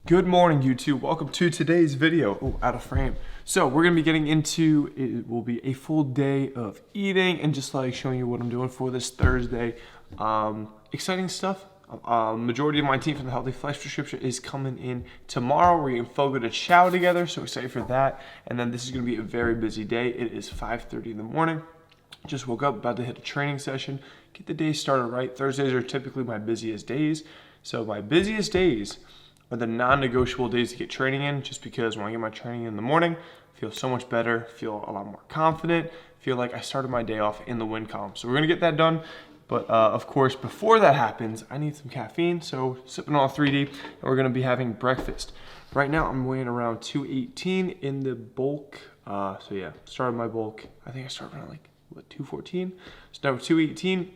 Good morning, YouTube. Welcome to today's video. Oh, out of frame. So we're gonna be getting into, it will be a full day of eating and just like showing you what I'm doing for this Thursday. Exciting stuff. Majority of my team from the Healthy Flex prescription is coming in tomorrow. We're getting Fogo to Chow together, so excited for that. And then this is gonna be a very busy day. It is 5:30 in the morning. Just woke up, about to hit a training session, get the day started right. Thursdays are typically my busiest days. So my busiest days are the non-negotiable days to get training in, just because when I get my training in the morning, I feel so much better, feel a lot more confident, feel like I started my day off in the win column. So we're gonna get that done. But of course, before that happens, I need some caffeine. So sipping on 3D, and we're gonna be having breakfast. Right now, I'm weighing around 218 in the bulk. So yeah, started my bulk. I think I started around like, what, 214? So now 218,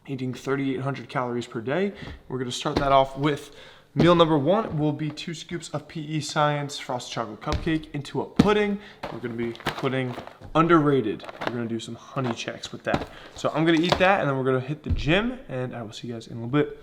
eating 3,800 calories per day. We're gonna start that off with meal number one will be 2 scoops of PE Science frosted chocolate cupcake into a pudding. We're gonna be putting underrated. We're gonna do some honey checks with that. So I'm gonna eat that and then we're gonna hit the gym and I will see you guys in a little bit.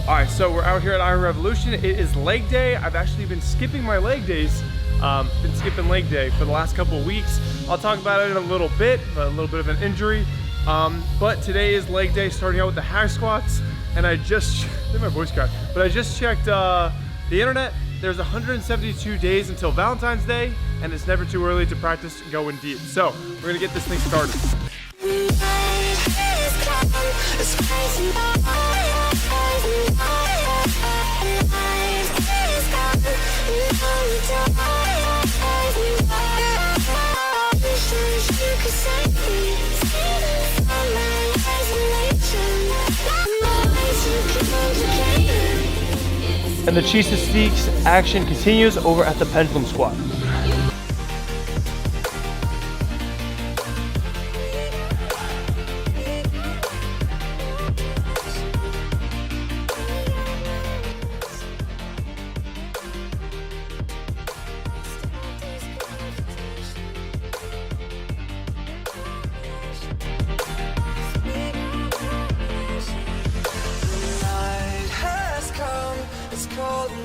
All right, so we're out here at Iron Revolution. It is leg day. I've actually been skipping my leg days. Been skipping leg day for the last couple of weeks. I'll talk about it in a little bit of an injury. But today is leg day, starting out with the hack squats. And I just, I think my voice cracked, but I just checked the internet. There's 172 days until Valentine's Day, and it's never too early to practice going deep. So we're gonna get this thing started. And the Cheese Sticks action continues over at the pendulum squat.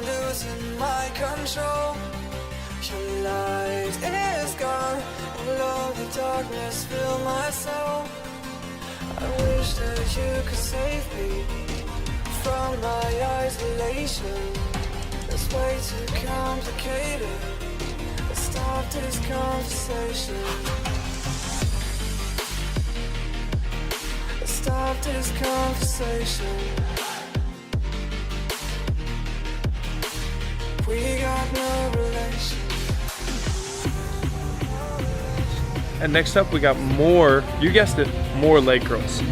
Losing my control. Your light is gone, alone the darkness fill my soul. I wish that you could save me from my isolation. It's way too complicated. Let's stop this conversation. Let's stop this conversation. We got no relation. And next up, we got more, you guessed it, more leg curls.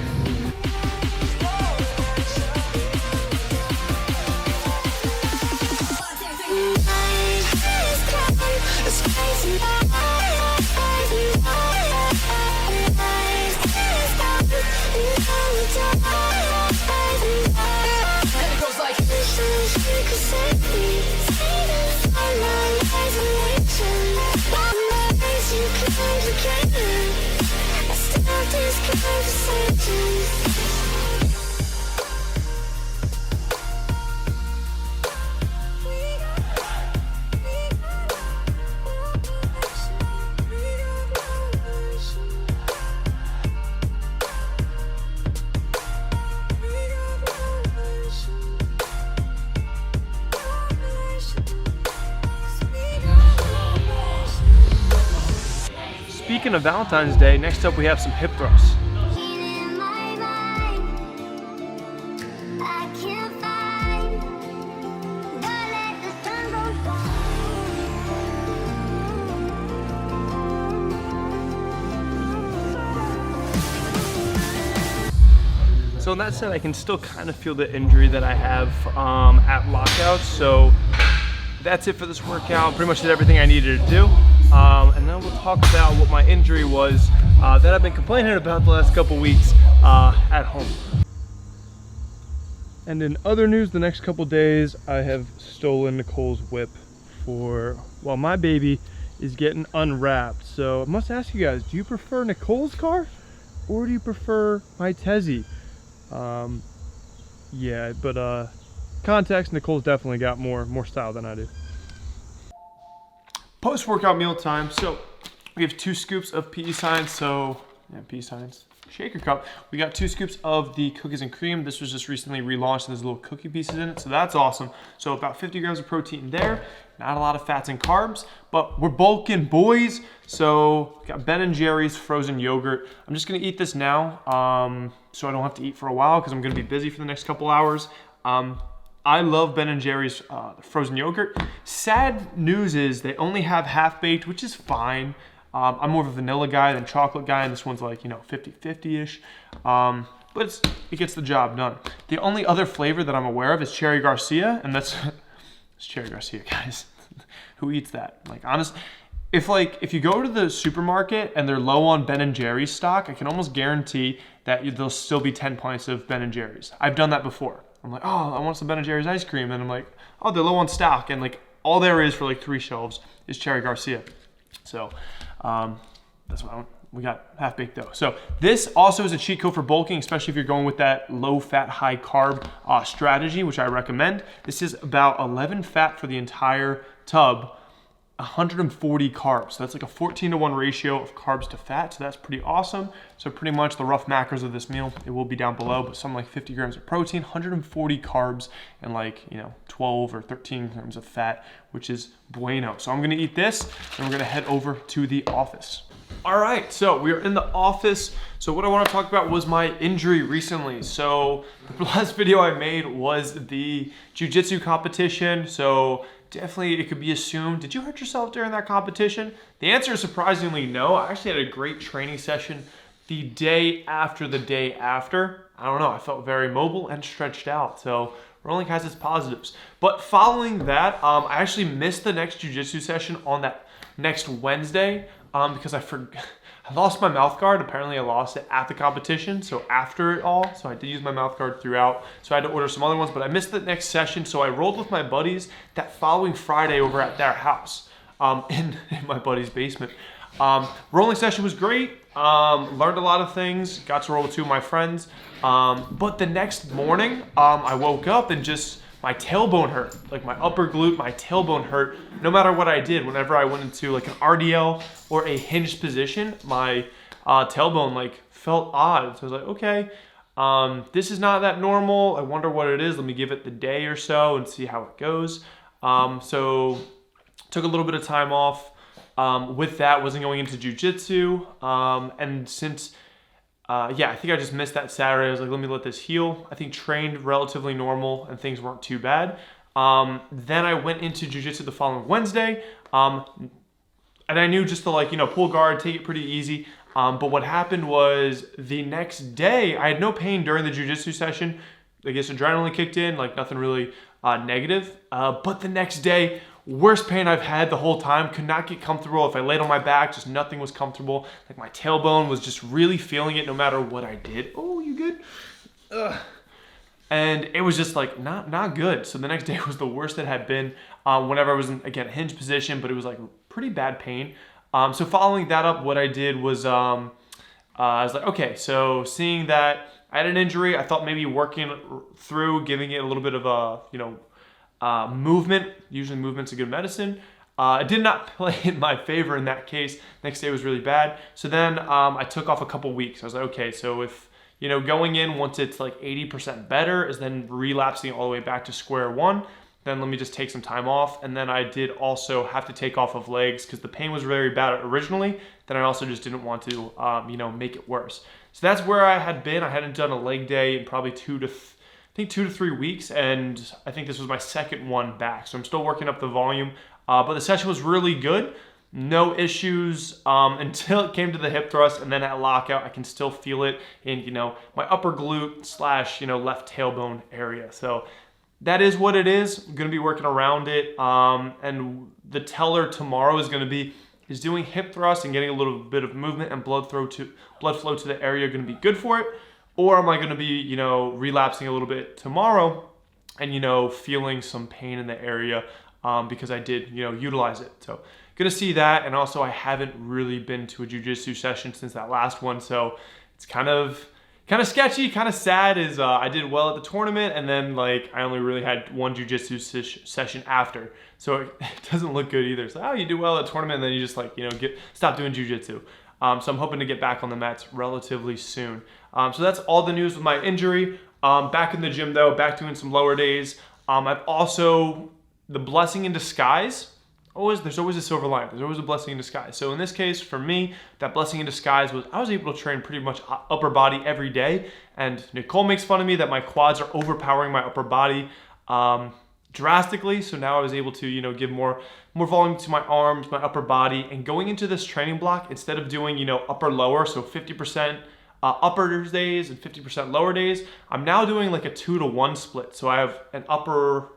Speaking of Valentine's Day, next up we have some hip thrusts. So in that said, I can still kind of feel the injury that I have at lockouts. So that's it for this workout. Pretty much did everything I needed to do. And then we'll talk about what my injury was that I've been complaining about the last couple weeks at home. And in other news, the next couple days, I have stolen Nicole's whip while my baby is getting unwrapped. So I must ask you guys, do you prefer Nicole's car or do you prefer my Tezzy? Yeah, but context, Nicole's definitely got more style than I do. Post-workout meal time. So we have 2 scoops of PE Science. So yeah, PE Science shaker cup. We got 2 scoops of the cookies and cream. This was just recently relaunched. There's little cookie pieces in it, so that's awesome. So about 50 grams of protein there. Not a lot of fats and carbs, but we're bulking, boys. So got Ben & Jerry's frozen yogurt. I'm just gonna eat this now, so I don't have to eat for a while because I'm gonna be busy for the next couple hours. I love Ben & Jerry's frozen yogurt. Sad news is they only have half-baked, which is fine. I'm more of a vanilla guy than chocolate guy, and this one's like, 50-50-ish. But it gets the job done. The only other flavor that I'm aware of is Cherry Garcia, and that's it's Cherry Garcia, guys. Who eats that? Like, honestly, if you go to the supermarket and they're low on Ben & Jerry's stock, I can almost guarantee that there'll still be 10 pints of Ben & Jerry's. I've done that before. I'm like, oh, I want some Ben & Jerry's ice cream, and I'm like, oh, they're low on stock, and like all there is for like 3 shelves is Cherry Garcia. So that's what we got half-baked dough. So this also is a cheat code for bulking, especially if you're going with that low-fat, high-carb strategy, which I recommend. This is about 11 fat for the entire tub, 140 carbs. So that's like a 14-to-1 ratio of carbs to fat. So that's pretty awesome. So pretty much the rough macros of this meal, it will be down below, but something like 50 grams of protein, 140 carbs, and like, 12 or 13 grams of fat, which is bueno. So I'm gonna eat this, and we're gonna head over to the office. All right, so we are in the office. So what I want to talk about was my injury recently. So the last video I made was the Jiu Jitsu competition. So definitely it could be assumed, did you hurt yourself during that competition? The answer is surprisingly no. I actually had a great training session the day after the day after. I don't know, I felt very mobile and stretched out. So rolling has its positives. But following that, I actually missed the next Jiu Jitsu session on that next Wednesday. Because I lost my mouth guard. Apparently I lost it at the competition, so after it all. So I did use my mouth guard throughout. So I had to order some other ones, but I missed the next session. So I rolled with my buddies that following Friday over at their house in my buddy's basement. Rolling session was great. Learned a lot of things. Got to roll with 2 of my friends. But the next morning, I woke up and just my tailbone hurt, like my upper glute, my tailbone hurt. No matter what I did, whenever I went into like an RDL or a hinged position, my tailbone like felt odd. So I was like, okay, this is not that normal. I wonder what it is. Let me give it the day or so and see how it goes. So took a little bit of time off. With that, wasn't going into jiu-jitsu. And since I think I just missed that Saturday. I was like, let me let this heal. I think trained relatively normal and things weren't too bad. Then I went into jiu-jitsu the following Wednesday. And I knew just to pull guard, take it pretty easy. But what happened was the next day, I had no pain during the jiu-jitsu session. I guess adrenaline kicked in, like nothing really negative. But the next day, worst pain I've had the whole time. Could not get comfortable. If I laid on my back, just nothing was comfortable. Like my tailbone was just really feeling it no matter what I did. Oh, you good? Ugh. And it was just like not good. So the next day was the worst it had been. Whenever I was in, again, hinge position, but it was like pretty bad pain. So following that up, what I did was I was like, okay, so seeing that I had an injury, I thought maybe working through, giving it a little bit of a movement. Usually movement's a good medicine. It did not play in my favor in that case. Next day was really bad. So then I took off a couple weeks. I was like, okay, so if, going in once it's like 80% better is then relapsing all the way back to square one, then let me just take some time off. And then I did also have to take off of legs because the pain was very bad originally. Then I also just didn't want to, make it worse. So that's where I had been. I hadn't done a leg day in probably 2 to 3 weeks, and I think this was my second one back. So I'm still working up the volume, but the session was really good. No issues until it came to the hip thrust, and then at lockout, I can still feel it in, my upper glute / left tailbone area. So that is what it is. I'm gonna be working around it, and the teller tomorrow is doing hip thrust and getting a little bit of movement and blood flow to the area gonna be good for it. Or am I going to be, relapsing a little bit tomorrow and, feeling some pain in the area because I did, utilize it. So going to see that. And also I haven't really been to a jiu-jitsu session since that last one. So it's kind of kind of sketchy, kind of sad is I did well at the tournament, and then like I only really had one jiu-jitsu session after, so it doesn't look good either. So you do well at a tournament, and then you just like stop doing jiu-jitsu. So I'm hoping to get back on the mats relatively soon. So that's all the news with my injury. Back in the gym though, back doing some lower days. I've also, the blessing in disguise, there's always a silver lining. There's always a blessing in disguise. So in this case, for me, that blessing in disguise was I was able to train pretty much upper body every day. And Nicole makes fun of me that my quads are overpowering my upper body drastically. So now I was able to, give more volume to my arms, my upper body. And going into this training block, instead of doing, upper lower, so 50% upper days and 50% lower days, I'm now doing like a 2-to-1 split. So I have an upper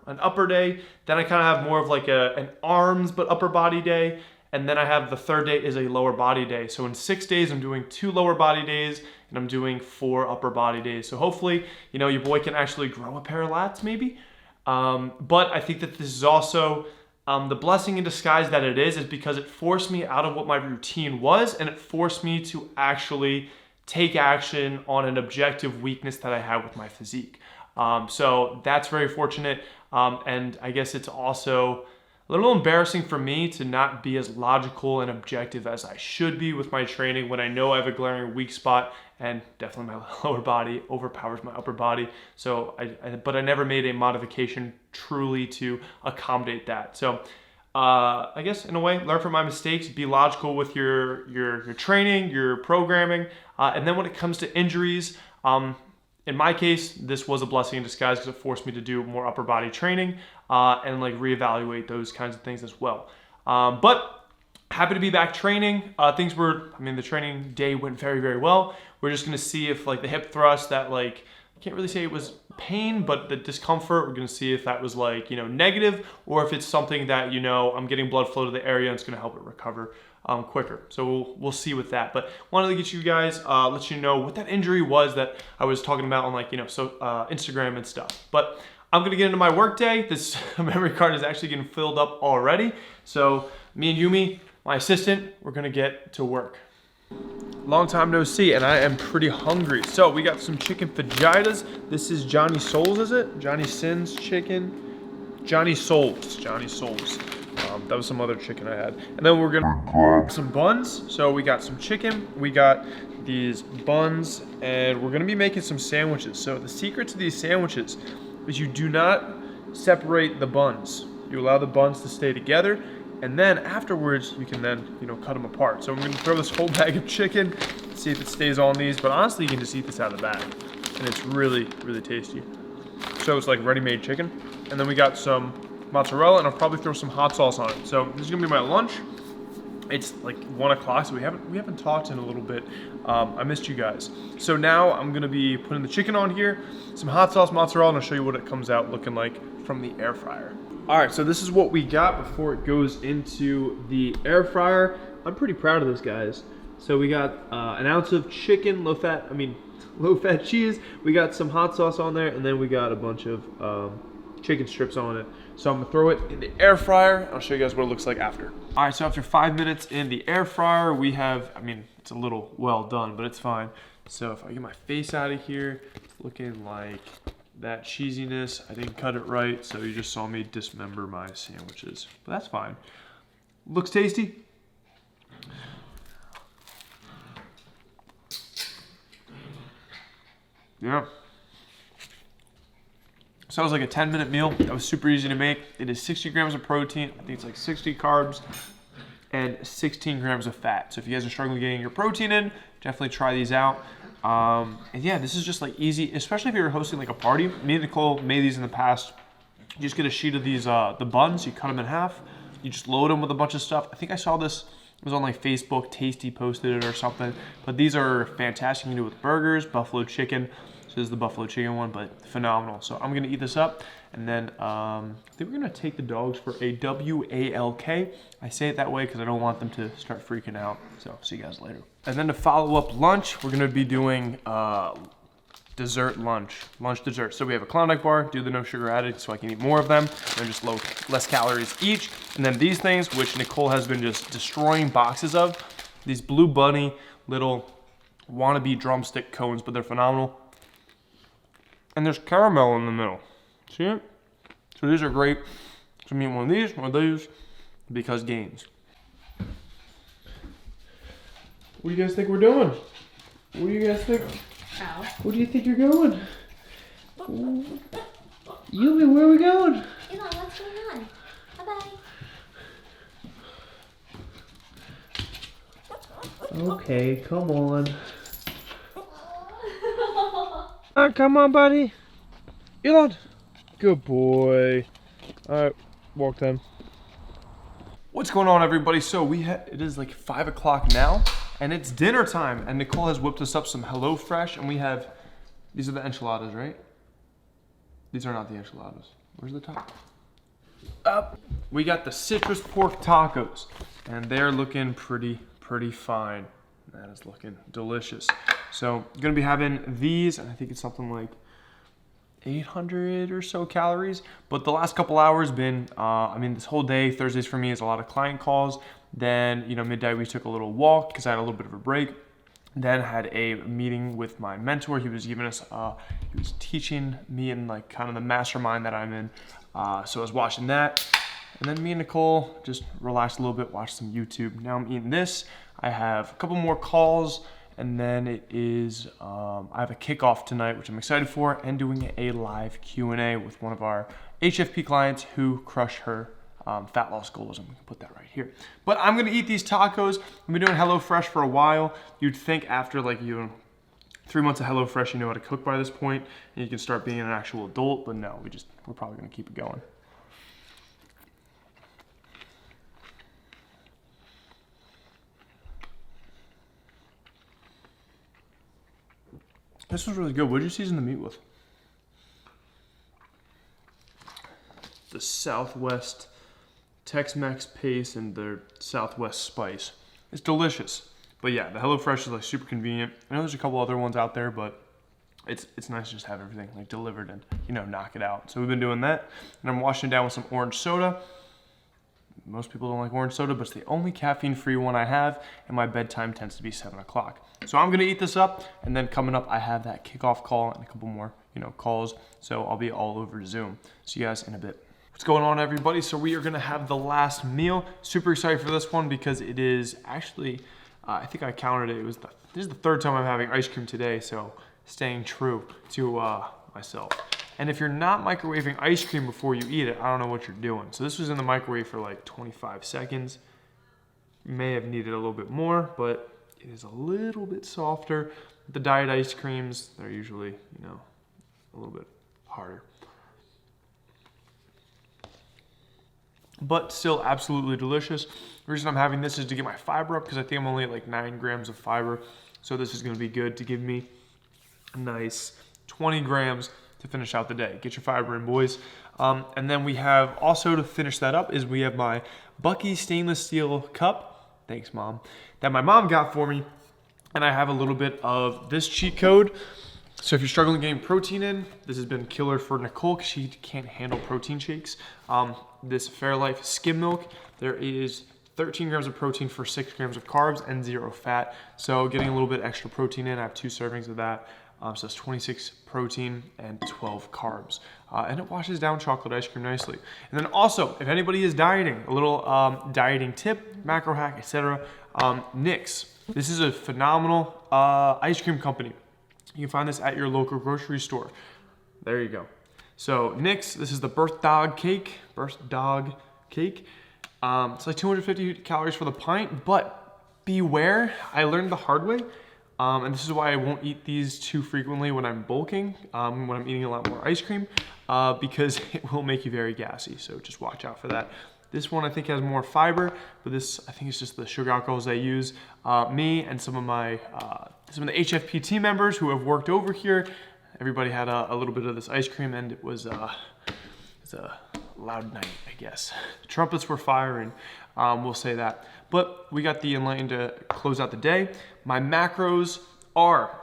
day, then I kind of have more of like an arms but upper body day, and then I have the third day is a lower body day. So in 6 days, I'm doing 2 lower body days and I'm doing 4 upper body days. So hopefully, your boy can actually grow a pair of lats maybe. But I think that this is also the blessing in disguise that it is because it forced me out of what my routine was, and it forced me to actually take action on an objective weakness that I had with my physique. So that's very fortunate. And I guess it's also a little embarrassing for me to not be as logical and objective as I should be with my training when I know I have a glaring weak spot, and definitely my lower body overpowers my upper body. So but I never made a modification truly to accommodate that. So I guess in a way, learn from my mistakes, be logical with your training, your programming, and then when it comes to injuries, in my case, this was a blessing in disguise because it forced me to do more upper body training and like reevaluate those kinds of things as well. But happy to be back training. The training day went very, very well. We're just gonna see if like the hip thrust that like, I can't really say it was pain, but the discomfort, we're gonna see if that was like, negative, or if it's something that, I'm getting blood flow to the area and it's gonna help it recover quicker. So we'll see with that. But wanted to get you guys, let you know what that injury was that I was talking about on like, Instagram and stuff. But I'm gonna get into my work day. This memory card is actually getting filled up already. So me and Yumi, my assistant, we're gonna get to work. Long time no see, and I am pretty hungry. So we got some chicken fajitas. This is Johnny Souls, is it? Johnny Sins chicken? Johnny Souls. That was some other chicken I had. And then we're gonna grab some buns. So we got some chicken, we got these buns, and we're gonna be making some sandwiches. So the secret to these sandwiches is you do not separate the buns. You allow the buns to stay together, and then afterwards you can then cut them apart. So I'm gonna throw this whole bag of chicken, see if it stays on these, but honestly you can just eat this out of the bag, and it's really, really tasty. So it's like ready-made chicken, and then we got some mozzarella, and I'll probably throw some hot sauce on it. So this is gonna be my lunch. It's like 1 o'clock, so we haven't talked in a little bit. I missed you guys. So now I'm gonna be putting the chicken on here, some hot sauce, mozzarella, and I'll show you what it comes out looking like from the air fryer. All right, so this is what we got before it goes into the air fryer. I'm pretty proud of this, guys. So we got an ounce of chicken, low fat cheese. We got some hot sauce on there, and then we got a bunch of chicken strips on it. So I'm gonna throw it in the air fryer. I'll show you guys what it looks like after. All right, so after 5 minutes in the air fryer, we have, it's a little well done, but it's fine. So if I get my face out of here, it's looking like that cheesiness. I didn't cut it right, so you just saw me dismember my sandwiches, but that's fine. Looks tasty. Yeah. So that was like a 10-minute meal. That was super easy to make. It is 60 grams of protein. I think it's like 60 carbs and 16 grams of fat. So if you guys are struggling getting your protein in, definitely try these out. And yeah, this is just like easy, especially if you're hosting like a party. Me and Nicole made these in the past. You just get a sheet of these, the buns, you cut them in half. You just load them with a bunch of stuff. I think I saw this, it was on like Facebook, Tasty posted it or something. But these are fantastic. You can do it with burgers, buffalo chicken. So this is the buffalo chicken one, but phenomenal. So I'm gonna eat this up, and then I think we're gonna take the dogs for a WALK. I say it that way because I don't want them to start freaking out. So see you guys later. And then to follow up lunch, we're gonna be doing dessert lunch dessert. So we have a Klondike bar, do the no sugar added so I can eat more of them. They're just less calories each. And then these things, which Nicole has been just destroying boxes of, these Blue Bunny little wannabe drumstick cones, but they're phenomenal. And there's caramel in the middle. See it? So these are great. So I'm eating one of these, because gains. What do you guys think we're doing? What do you guys think? Ow. Where do you think you're going? Yumi, where are we going? Elon, what's going on? Bye-bye. Okay, come on. Come on, buddy. Elon. Good boy. Alright, walk then. What's going on, everybody? So it is like 5 o'clock now, and it's dinner time, and Nicole has whipped us up some HelloFresh, and we have, these are the enchiladas, right? These are not the enchiladas. Where's the top? Up. We got the citrus pork tacos, and they're looking pretty fine. That is looking delicious. So I'm gonna be having these, and I think it's something like 800 or so calories. But the last couple hours been, I mean, this whole day, Thursdays for me is a lot of client calls. Then, you know, midday we took a little walk because I had a little bit of a break. Then had a meeting with my mentor. He was giving us, he was teaching me in like kind of the mastermind that I'm in. So I was watching that. And then me and Nicole just relaxed a little bit, watched some YouTube. Now I'm eating this. I have a couple more calls, and then it is, I have a kickoff tonight, which I'm excited for, and doing a live Q&A with one of our HFP clients who crushed her fat loss goals. I'm gonna put that right here. But I'm gonna eat these tacos. I've been doing HelloFresh for a while. You'd think after like 3 months of HelloFresh, you know how to cook by this point, and you can start being an actual adult, but no, we're probably gonna keep it going. This was really good. What did you season the meat with? The Southwest Tex-Mex paste and their Southwest spice. It's delicious. But yeah, the HelloFresh is like super convenient. I know there's a couple other ones out there, but it's nice to just have everything like delivered and, you know, knock it out. So we've been doing that. And I'm washing it down with some orange soda. Most people don't like orange soda, but it's the only caffeine-free one I have, and my bedtime tends to be 7 o'clock. So I'm gonna eat this up, and then coming up, I have that kickoff call and a couple more, you know, calls. So I'll be all over Zoom. See you guys in a bit. What's going on, everybody? So we are gonna have the last meal. Super excited for this one because it is actually, I think I counted it. This is the third time I'm having ice cream today, so staying true to myself. And if you're not microwaving ice cream before you eat it, I don't know what you're doing. So this was in the microwave for like 25 seconds. May have needed a little bit more, but it is a little bit softer. The diet ice creams, they're usually, you know, a little bit harder. But still absolutely delicious. The reason I'm having this is to get my fiber up because I think I'm only at like 9 grams of fiber. So this is gonna be good to give me a nice 20 grams to finish out the day. Get your fiber in, boys. And then we have also, to finish that up, is we have my Bucky stainless steel cup. Thanks, Mom. That my mom got for me. And I have a little bit of this cheat code. So if you're struggling getting protein in, this has been killer for Nicole because she can't handle protein shakes. This Fairlife skim milk, there is 13 grams of protein for 6 grams of carbs and 0 fat. So getting a little bit extra protein in, I have 2 servings of that. So it's 26 protein and 12 carbs. And it washes down chocolate ice cream nicely. And then also, if anybody is dieting, a little dieting tip, macro hack, etc. Nix. This is a phenomenal ice cream company. You can find this at your local grocery store. There you go. So Nix, this is the birth dog cake. It's like 250 calories for the pint, but beware, I learned the hard way. And this is why I won't eat these too frequently when I'm bulking, when I'm eating a lot more ice cream, because it will make you very gassy. So just watch out for that. This one I think has more fiber, but this I think is just the sugar alcohols I use. Me and some of the HFP team members who have worked over here, everybody had a little bit of this ice cream, and it was a loud night, I guess. The trumpets were firing, we'll say that. But we got the Enlightened to close out the day. My macros are,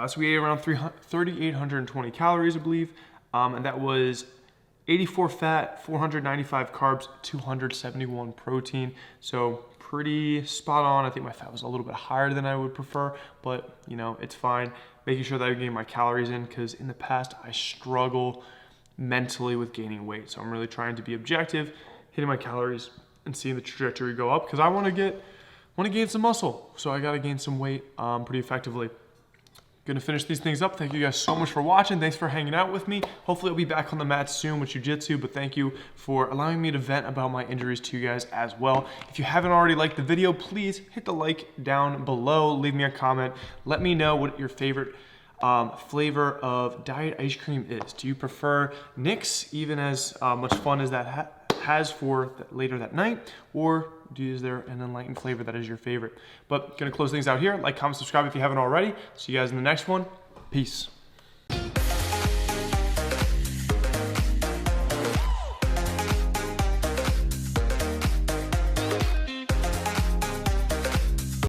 so we ate around 3,820 calories, I believe. And that was 84 fat, 495 carbs, 271 protein. So pretty spot on. I think my fat was a little bit higher than I would prefer, but you know, it's fine. Making sure that I'm getting my calories in, because in the past I struggle mentally with gaining weight. So I'm really trying to be objective, hitting my calories and seeing the trajectory go up, because I want to gain some muscle. So I got to gain some weight pretty effectively. Gonna finish these things up. Thank you guys so much for watching. Thanks for hanging out with me. Hopefully I'll be back on the mat soon with Jiu Jitsu, but thank you for allowing me to vent about my injuries to you guys as well. If you haven't already liked the video, please hit the like down below. Leave me a comment. Let me know what your favorite flavor of diet ice cream is. Do you prefer Nick's, even as much fun as that has for later that night, or is there an enlightened flavor that is your favorite? But gonna close things out here. Like, comment, subscribe if you haven't already. See you guys in the next one. Peace.